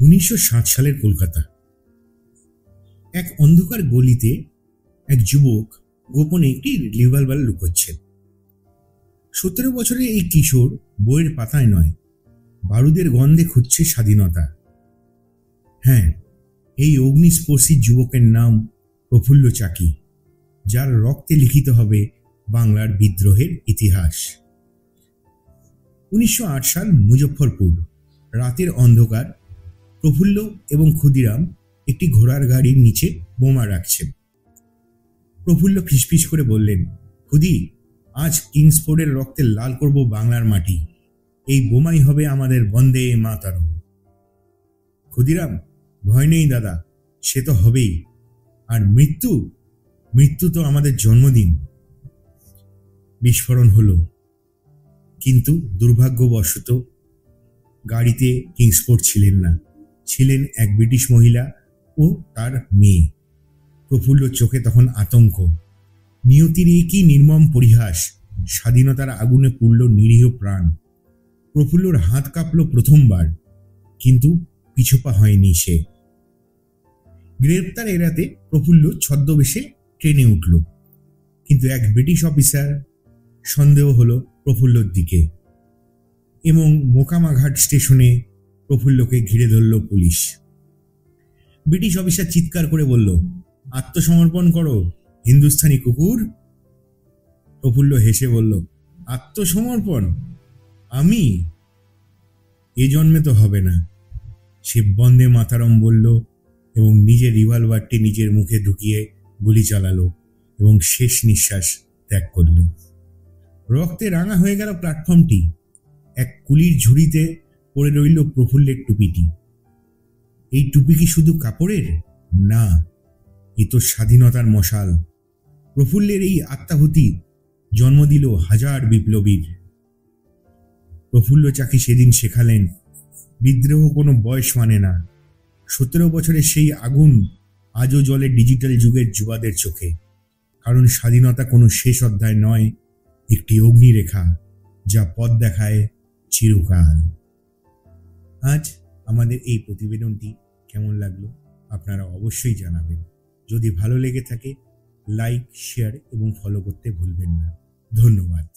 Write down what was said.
1960 সালের কলকাতা। এক অন্ধকার গলিতে এক যুবক গোপনে একটি রিভলভার লুকোচ্ছেন। 17 বছরের এই কিশোর বইয়ের পাতায় নয়, বারুদের গন্ধে খুঁজছে স্বাধীনতা। হ্যাঁ, এই অগ্নিস্পর্শী যুবকের নাম প্রফুল্ল চাকি, যার রক্তে লিখিত হবে বাংলার বিদ্রোহের ইতিহাস। 1908 সাল, মুজফ্ফরপুর। রাতের অন্ধকার। প্রফুল্ল এবং ক্ষুদিরাম একটি ঘোড়ার গাড়ির নিচে বোমা রাখছেন। প্রফুল্ল ফিসফিস করে বললেন, খুদি, আজ কিংসফোর্ডের রক্তে লাল করব বাংলার মাটি। এই বোমাই হবে আমাদের বন্দে মাতরম। ক্ষুদিরাম, ভয় নেই দাদা, সে তো হবেই। আর মৃত্যু তো আমাদের জন্মদিন। বিস্ফোরণ হলো, কিন্তু দুর্ভাগ্যবশত গাড়িতে কিংসফোর্ড ছিলেন না, ছিলেন এক ব্রিটিশ মহিলা ও তার মেয়ে। প্রফুল্ল চোখে তখন আতঙ্ক। নিয়তির কি নির্মম পরিহাস! স্বাধীনতার আগুনে পুড়ল নিরীহ প্রাণ। প্রফুল্লর হাত কাঁপল প্রথমবার, কিন্তু পিছুপা হয়নি সে। গ্রেপ্তার এড়াতে প্রফুল্ল ছদ্মবেশে ট্রেনে উঠল, কিন্তু এক ব্রিটিশ অফিসার সন্দেহ হলো প্রফুল্লর দিকে, এবং মোকামাঘাট স্টেশনে প্রফুল্লকে ঘিরে ধরল পুলিশ। ব্রিটিশ অফিসার চিৎকার করে বলল, আত্মসমর্পণ করো হিন্দুস্থানি কুকুর। প্রফুল্ল হেসে বলল, আত্মসমর্পণ? আমি? এ জন্মে তো হবে না। সে বন্দে মাতারম বলল এবং নিজের রিভলভারটি নিজের মুখে ঢুকিয়ে গুলি চালালো এবং শেষ নিঃশ্বাস ত্যাগ করল। রক্তে রাঙা হয়ে গেল প্ল্যাটফর্মটি। এক কুলির ঝুড়িতে পড়ে রইল প্রফুল্লের টুপিটি। এই টুপি কি শুধু কাপড়ের? না, এ তো স্বাধীনতার মশাল। প্রফুল্লের এই আত্মাহুতি জন্ম দিল হাজার বিপ্লবীর। প্রফুল্ল চাকি সেদিন শেখালেন, বিদ্রোহ কোনো বয়স মানে না। 17 বছরের সেই আগুন আজও জ্বলে ডিজিটাল যুগের যুবাদের চোখে। কারণ স্বাধীনতা কোনো শেষ অধ্যায় নয়, একটি অগ্নিরেখা যা পথ দেখায় চিরকাল। আজ আমাদের এই প্রতিবেদনটি কেমন লাগলো আপনারা অবশ্যই জানাবেন। যদি ভালো লেগে থাকে, লাইক, শেয়ার এবং ফলো করতে ভুলবেন না। ধন্যবাদ।